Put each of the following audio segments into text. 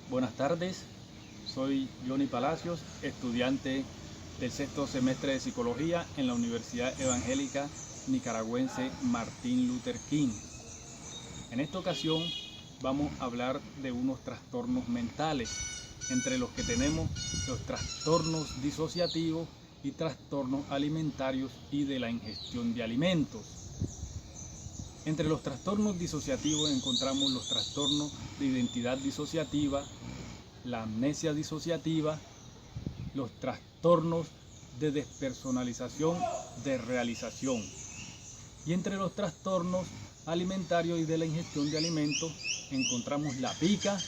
Buenas tardes, soy Johnny Palacios, estudiante del sexto semestre de Psicología en la Universidad Evangélica Nicaragüense Martin Luther King. En esta ocasión vamos a hablar de unos trastornos mentales, entre los que tenemos los trastornos disociativos y trastornos alimentarios y de la ingestión de alimentos. Entre los trastornos disociativos encontramos los trastornos de identidad disociativa, la amnesia disociativa, los trastornos de despersonalización de realización. Y entre los trastornos alimentarios y de la ingestión de alimentos encontramos la pica,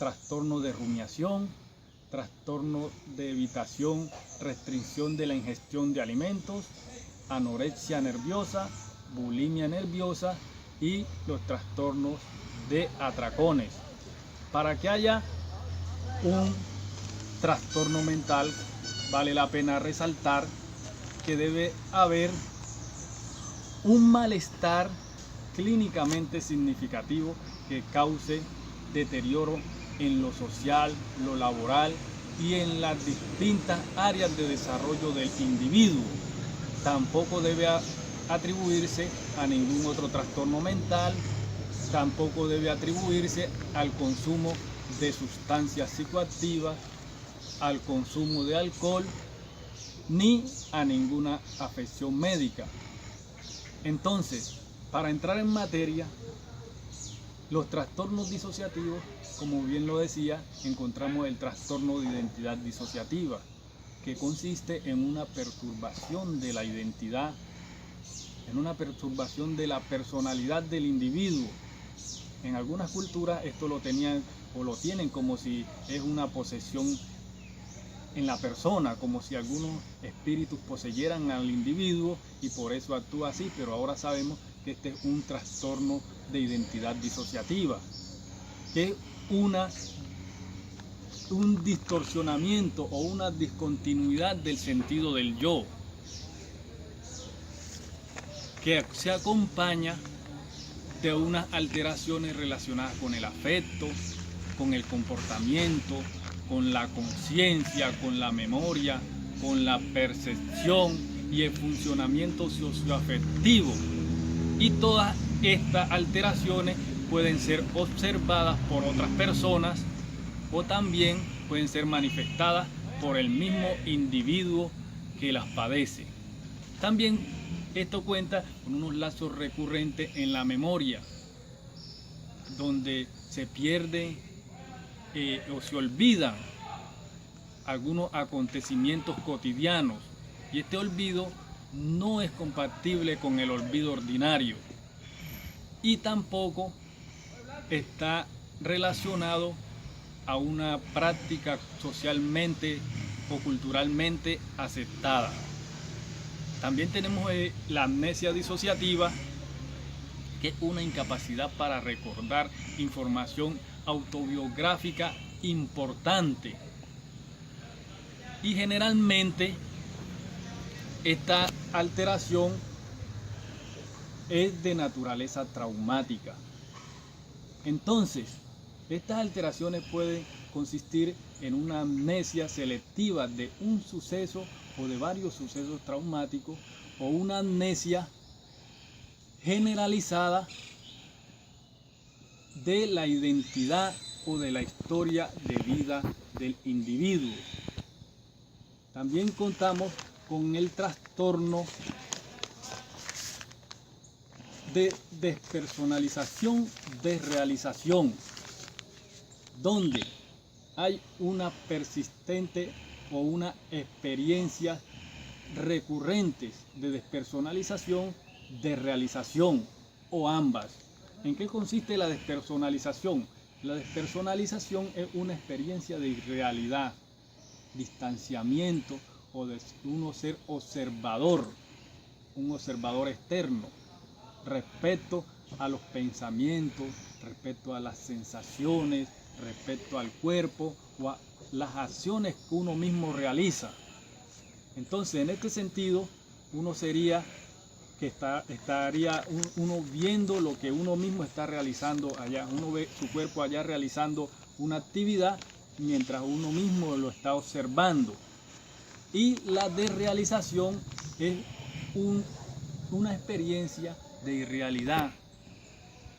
trastorno de rumiación, trastorno de evitación, restricción de la ingestión de alimentos, anorexia nerviosa, bulimia nerviosa y los trastornos de atracones. Para que haya un trastorno mental, vale la pena resaltar que debe haber un malestar clínicamente significativo que cause deterioro en lo social, lo laboral y en las distintas áreas de desarrollo del individuo. Tampoco debe atribuirse a ningún otro trastorno mental, tampoco debe atribuirse al consumo de sustancias psicoactivas, al consumo de alcohol, ni a ninguna afección médica. Entonces, para entrar en materia, los trastornos disociativos, como bien lo decía, encontramos el trastorno de identidad disociativa, que consiste en una perturbación de la identidad, en una perturbación de la personalidad del individuo. En algunas culturas esto lo tenían o lo tienen como si es una posesión en la persona, como si algunos espíritus poseyeran al individuo y por eso actúa así, pero ahora sabemos que este es un trastorno de identidad disociativa, que es un distorsionamiento o una discontinuidad del sentido del yo, que se acompaña de unas alteraciones relacionadas con el afecto, con el comportamiento, con la conciencia, con la memoria, con la percepción y el funcionamiento socioafectivo. Y todas estas alteraciones pueden ser observadas por otras personas o también pueden ser manifestadas por el mismo individuo que las padece. También esto cuenta con unos lazos recurrentes en la memoria, donde se pierde o se olvidan algunos acontecimientos cotidianos, y este olvido no es compatible con el olvido ordinario y tampoco está relacionado a una práctica socialmente o culturalmente aceptada. También tenemos la amnesia disociativa, que es una incapacidad para recordar información autobiográfica importante. Y generalmente esta alteración es de naturaleza traumática. Entonces, estas alteraciones pueden consistir en una amnesia selectiva de un suceso o de varios sucesos traumáticos, o una amnesia generalizada de la identidad o de la historia de vida del individuo. También contamos con el trastorno de despersonalización de realización, donde hay una persistente o una experiencia recurrentes de despersonalización de realización, o ambas. ¿En qué consiste la despersonalización? La despersonalización es una experiencia de irrealidad, distanciamiento o de uno ser observador, un observador externo, respecto a los pensamientos, respecto a las sensaciones, respecto al cuerpo o a las acciones que uno mismo realiza. Entonces, en este sentido, uno sería que estaría uno viendo lo que uno mismo está realizando allá. Uno ve su cuerpo allá realizando una actividad mientras uno mismo lo está observando. Y la desrealización es una experiencia de irrealidad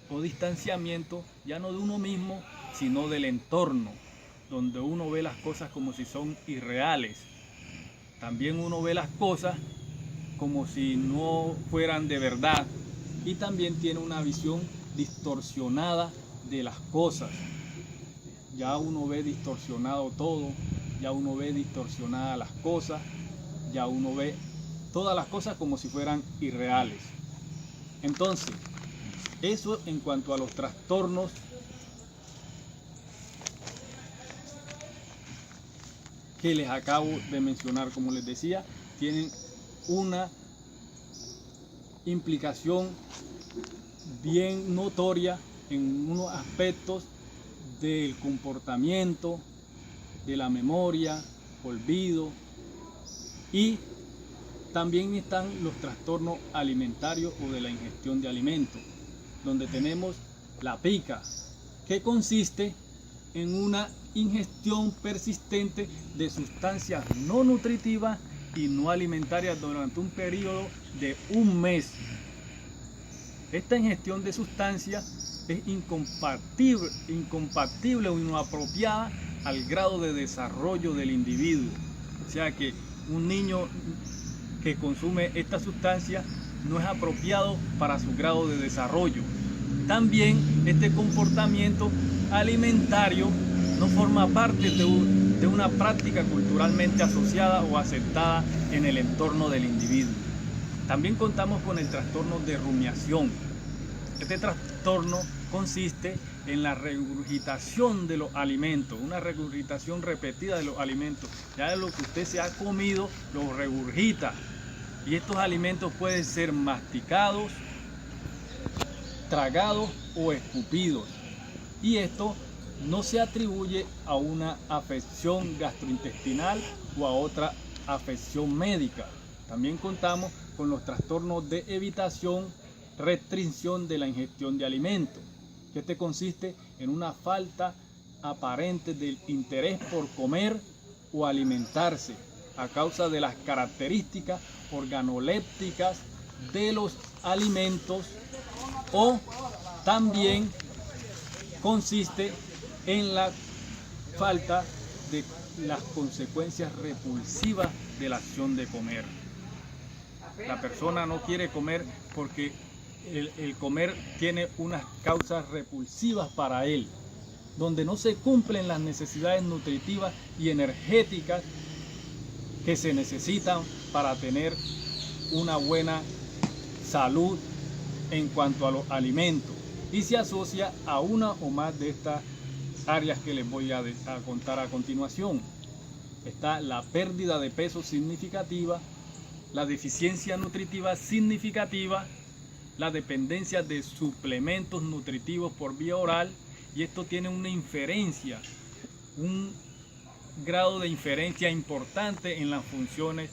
o distanciamiento, ya no de uno mismo, sino del entorno, donde uno ve las cosas como si son irreales. También uno ve las cosas como si no fueran de verdad, y también tiene una visión distorsionada de las cosas. Ya uno ve distorsionado todo, ya uno ve distorsionadas las cosas, ya uno ve todas las cosas como si fueran irreales. Entonces, eso en cuanto a los trastornos que les acabo de mencionar. Como les decía, tienen una implicación bien notoria en unos aspectos del comportamiento, de la memoria, olvido, y también están los trastornos alimentarios o de la ingestión de alimentos, donde tenemos la pica, que consiste en una ingestión persistente de sustancias no nutritivas y no alimentarias durante un periodo de un mes. Esta ingestión de sustancias es incompatible o inapropiada al grado de desarrollo del individuo. O sea que un niño que consume esta sustancia no es apropiado para su grado de desarrollo. También este comportamiento alimentario no forma parte de una práctica culturalmente asociada o aceptada en el entorno del individuo. También contamos con el trastorno de rumiación. Este trastorno consiste en la regurgitación de los alimentos, una regurgitación repetida de los alimentos. Ya de lo que usted se ha comido, lo regurgita. Y estos alimentos pueden ser masticados, tragados o escupidos. Y esto no se atribuye a una afección gastrointestinal o a otra afección médica. También contamos con los trastornos de evitación, restricción de la ingestión de alimentos, que este consiste en una falta aparente del interés por comer o alimentarse a causa de las características organolépticas de los alimentos, o también consiste en la falta de las consecuencias repulsivas de la acción de comer. La persona no quiere comer porque el comer tiene unas causas repulsivas para él, donde no se cumplen las necesidades nutritivas y energéticas que se necesitan para tener una buena salud en cuanto a los alimentos, y se asocia a una o más de estas áreas que les voy a contar a continuación. Está la pérdida de peso significativa, la deficiencia nutritiva significativa, la dependencia de suplementos nutritivos por vía oral, y esto tiene una inferencia, un grado de inferencia importante en las funciones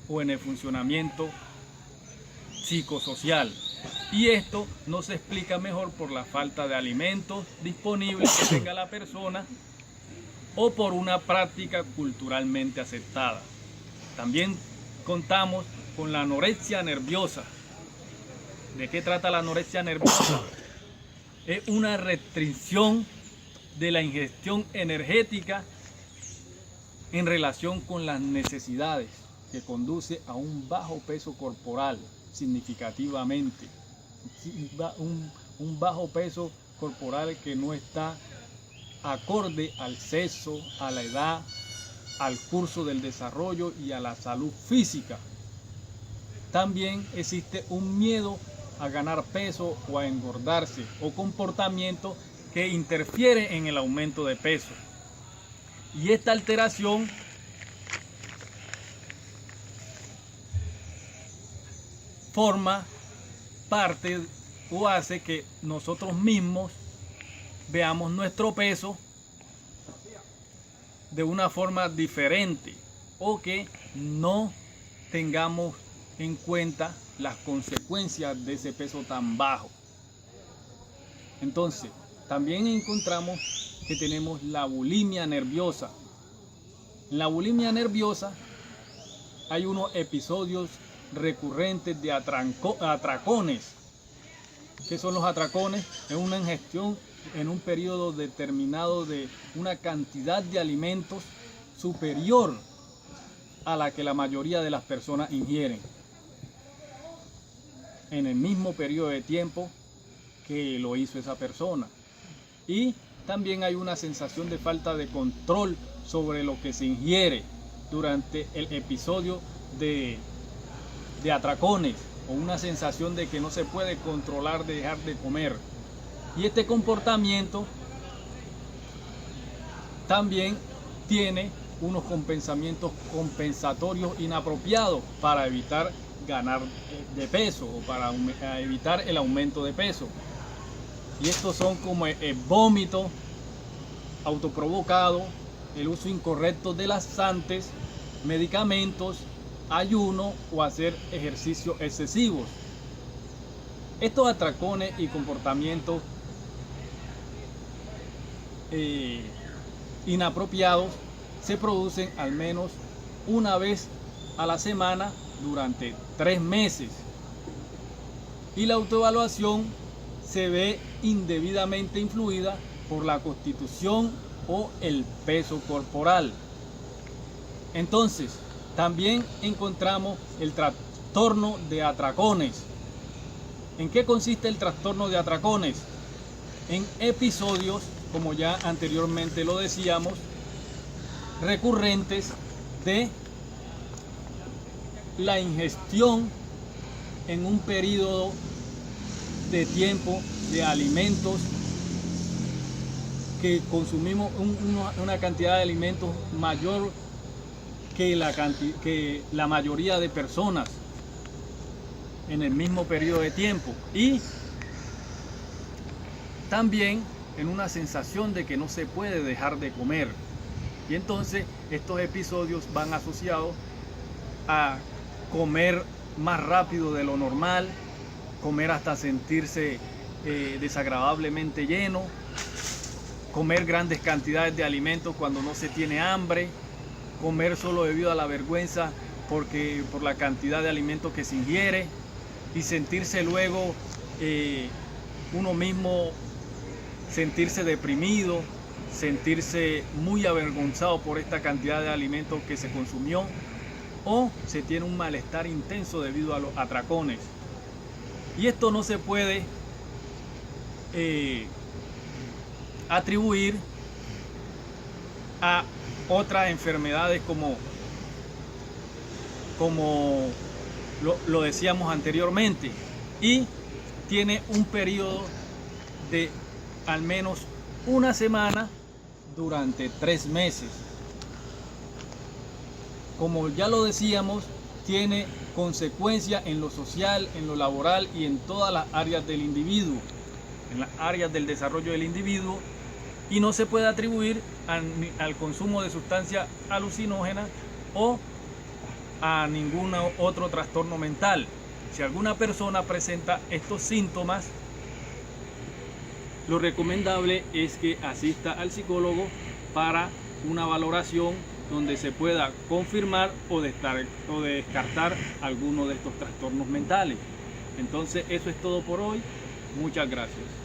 o en el funcionamiento psicosocial. Y esto no se explica mejor por la falta de alimentos disponibles que tenga la persona o por una práctica culturalmente aceptada. También contamos con la anorexia nerviosa. ¿De qué trata la anorexia nerviosa? Es una restricción de la ingestión energética en relación con las necesidades, que conduce a un bajo peso corporal significativamente. Un bajo peso corporal que no está acorde al sexo, a la edad, al curso del desarrollo y a la salud física. También existe un miedo a ganar peso o a engordarse, o comportamiento que interfiere en el aumento de peso. Y esta alteración forma parte o hace que nosotros mismos veamos nuestro peso de una forma diferente, o que no tengamos en cuenta las consecuencias de ese peso tan bajo. Entonces, También encontramos que tenemos la bulimia nerviosa. En la bulimia nerviosa hay unos episodios recurrentes de atracones. ¿Qué son los atracones? Es una ingestión en un periodo determinado de una cantidad de alimentos superior a la que la mayoría de las personas ingieren en el mismo periodo de tiempo que lo hizo esa persona. Y también hay una sensación de falta de control sobre lo que se ingiere durante el episodio de atracones, o una sensación de que no se puede controlar de dejar de comer. Y este comportamiento también tiene unos compensatorios inapropiados para evitar ganar de peso o para evitar el aumento de peso. Y estos son como el vómito autoprovocado, el uso incorrecto de laxantes, medicamentos, ayuno o hacer ejercicios excesivos. Estos atracones y comportamientos inapropiados se producen al menos una vez a la semana durante 3 meses. Y la autoevaluación se ve indebidamente influida por la constitución o el peso corporal. Entonces, también encontramos el trastorno de atracones. ¿En qué consiste el trastorno de atracones? En episodios, como ya anteriormente lo decíamos, recurrentes de la ingestión en un periodo de tiempo de alimentos que consumimos una cantidad de alimentos mayor que la mayoría de personas en el mismo periodo de tiempo, y también en una sensación de que no se puede dejar de comer. Y entonces estos episodios van asociados a comer más rápido de lo normal, comer hasta sentirse desagradablemente lleno, comer grandes cantidades de alimentos cuando no se tiene hambre, comer solo debido a la vergüenza por la cantidad de alimentos que se ingiere, y sentirse luego uno mismo, sentirse deprimido, sentirse muy avergonzado por esta cantidad de alimentos que se consumió, o se tiene un malestar intenso debido a los atracones. Y esto no se puede atribuir a otras enfermedades como lo decíamos anteriormente, y tiene un periodo de al menos una semana durante 3 meses. Como ya lo decíamos, tiene consecuencias en lo social, en lo laboral y en todas las áreas del individuo, en las áreas del desarrollo del individuo, y no se puede atribuir al consumo de sustancias alucinógenas o a ningún otro trastorno mental. Si alguna persona presenta estos síntomas, lo recomendable es que asista al psicólogo para una valoración donde se pueda confirmar o descartar alguno de estos trastornos mentales. Entonces, eso es todo por hoy. Muchas gracias.